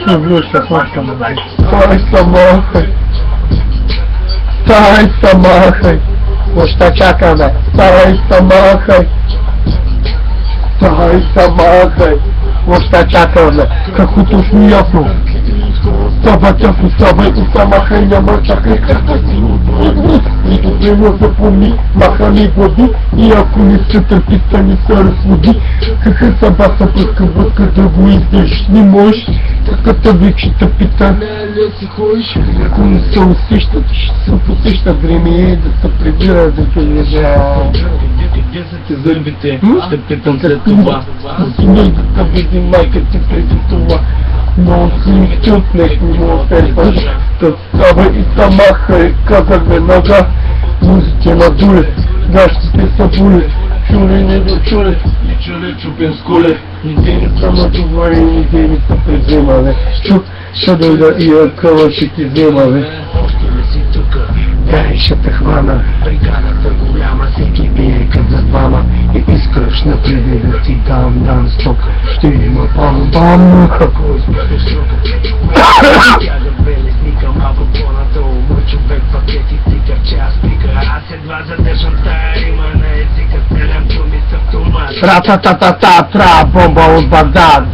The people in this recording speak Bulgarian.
Връща флашка на дай. Стай са махай. Още чакаме. Стай са махай. Стай са махай. Още чакаме. Како точно ясно. Саба тясно, саба и са махай, няма чакай кака си. И добре се помни, махали води. И ако не се търпица, не се разводи. Кака саба са пръска вътка да го издеш, не можеш. Таката вечета пита. Ако не се усещат, ще се посеща. Време е да се прибира, да се лежа. Где са ти зърбите? Ще питам след това. Не да види майка ти преди това. Но си ми чутнеш, не му оперваш. Да става и са махай, казах веднага. Музите на дуле, гащите са буле. Чули не до чули, и чули чупен с коле. Ниде не са натовари, ниде не са приземали. Чук, ще дойда и акъла ще ти взема, бе. Още ли си тука? Дай ще те хвана. Бриганата голяма, всеки бие като двама. И искаш напред да ти дам сток. Ще има бам-бам, хако. Тя да белесника малко по-надолу. Мой човек пакети стика в час пика. Аз едва задържам тая рима на езика. Стрелям думи с автомат. Тра-та-та-та-та-тра, бомба от Багдад.